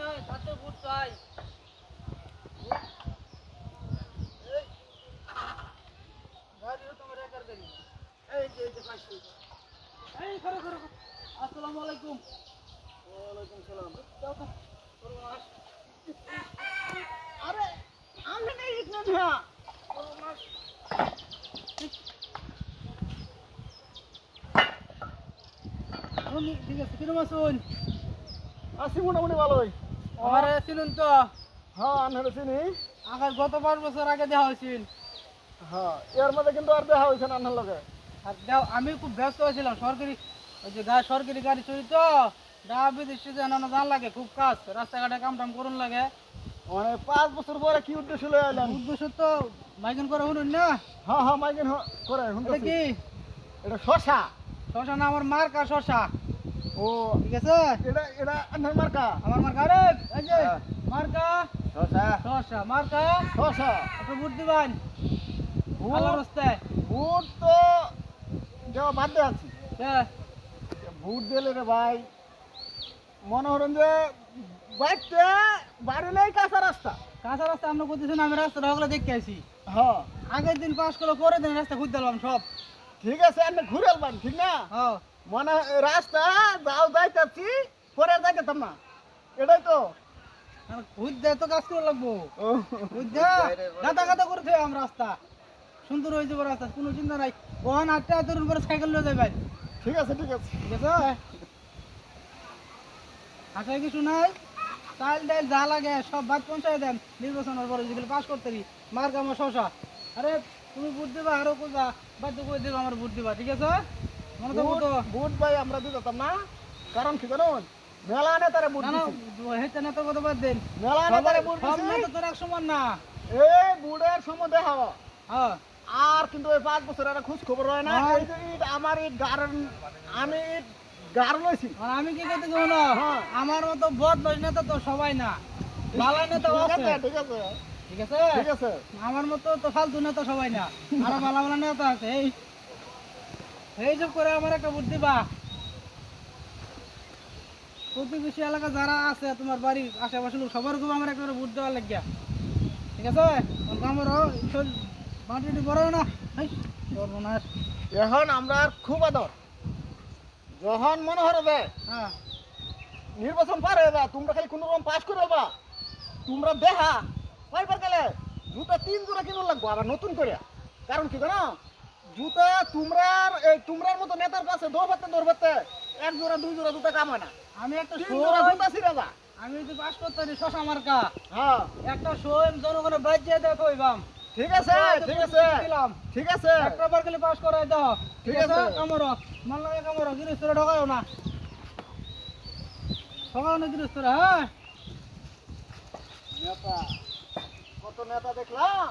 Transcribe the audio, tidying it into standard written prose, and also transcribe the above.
নাই তাতে বুট চাই এই গাড়ি তোমার একার গাড়ি এই যে পাশে এই করো করো আসসালামু আলাইকুম ওয়ালাইকুম সালাম যাও তো সর্বনাশ আরে আমি নেই ইতনা না সর্বনাশ ঠিক আছে কিরম আছুন আছি মোটামুটি ভালোই। আমার ছিলেন তো হ্যাঁ আনহারে চিনি। আগে গত 5 বছর আগে দেখা হয়েছিল হ্যাঁ এর মধ্যে কিন্তু আর দেখা হয়েছে না আনহার লগে। আর আমি খুব ব্যস্ত হয়েছিলাম সরকারি ওই যে সরকারি গাড়ি চুরি তো ডায়াবেটিস জানানো জান লাগে খুব কাজ রাস্তাঘাটে কাম টাম করুন লাগে মানে 5 বছর পরে কি উদ্দেশ্য লয়ে আইলেন? উদ্দেশ্য তো মাইকেন করে শুনুন না হ্যাঁ হ্যাঁ মাইকেন করে এটা শুনতেছি। কি এটা শশা। শশা না আমার মার্কা শশা ও ঠিক আছে এটা এটা আনহার মার্কা। আমার মার্কা আরে এই যে হ্যাঁ। মার্কা শশা শশা মার্কা শশা একটা বুট দিবেন ভালো রাস্তায় বুট তো দেওয়া বাদ দিয়ে আছি। হ্যাঁ বুট দিলে রে ভাই মনে হলেন যে বাইকটা বাড়িলেই কাঁচা রাস্তা। কাঁচা রাস্তা আমরা করতেছি না আমি রাস্তাটা ওগুলো দেখতে আসি হ্যাঁ আগের দিন পাস করে পরের দিন রাস্তা খুঁজতে দিলাম সব ঠিক আছে আপনি ঘুরে আলবেন ঠিক না? হ্যাঁ মানে রাস্তা যাও যাইতেছি পরে যাইতাম না এটাই তো। খুঁজতে তো কাজ করে লাগবো বুঝতে গাদা গাদা করে থাকলাম রাস্তা সুন্দর হয়ে যাবো রাস্তা কোনো চিন্তা নাই ওখানে 8টা তরুণ করে সাইকেল নিয়ে যাবেন ঠিক আছে ঠিক আছে। ঠিক আছে হাঁটায় কিছু নাই চাল ডাল যা লাগে সব বাদ পৌঁছায় দেন নির্বাচনের পরে যেগুলো পাস করতে মার আমার শশা আরে তুমি ভোট দিবা আরো কোথা বাধ্য করে দেবো আমার ভোট দিবা ঠিক আছে মনে তো বুট বুট ভাই আমরা দিতাম না কারণ কি জানুন মেলা নেতারে বুট না না দিছি। হেতে না তো কথা বাদ দেন মেলা নেতারে বুট সব দিছি। নেতা তোর এক সমান না এই বুটের সময় দেখা হ্যাঁ আর কিন্তু ওই 5 বছর একটা খোঁজ খবর হয় না। হ্যাঁ। এই যে আমার এই গার্ডেন আমি গার্ডেন লইছি। আর আমি কি করতে যাবো না হ্যাঁ। আমার মতো বদমাশ নেতা তো সবাই না বালাই নেতা ঠিক আছে আছে ঠিক আছে ঠিক আছে ঠিক আছে। আমার মতো তো ফালতু নেতা সবাই না আরো ভালো ভালো নেতা আছে এই সব করে আমার একটা বুদ্ধি বা প্রতিবেশী এলাকা যারা আছে তোমার বাড়ির আশেপাশে লোক সবার খুব আমার একটা করে ভোট দেওয়ার লাগিয়া ঠিক আছে আমার মাটি বড় না সর্বনাশ এখন আমরা খুব আদর যখন মনে হবে হ্যাঁ নির্বাচন পার হয়ে যা তোমরা খালি কোনো রকম পাস করে বা তোমরা দেখা কয়বার গেলে জুতা 3 জোড়া কিনো লাগবো আবার নতুন করে। কারণ কি জানো জুতা তোমরার মতো নেতার কাছে দৌড়বাতে 1 জোড়া 2 জোড়া জুতা কাম হয় না। আমি একটা 3 জোড়া জুতা ছিঁড়ে যা। আমি যদি পাস করতে পারি শশা মার্কা হ্যাঁ একটা শোন জনগণের বাজ্যে দেখো ইবাম ঠিক আছে ঠিক আছে দিলাম ঠিক আছে একটা বার খালি পাস করাই দাও ঠিক ঠিক আছে আছে। কামড় মন লাগে কামড় গিরিস্তরে ঢোকাও না ঢোকাও না গিরিস্তরে হ্যাঁ নেতা কত নেতা দেখলাম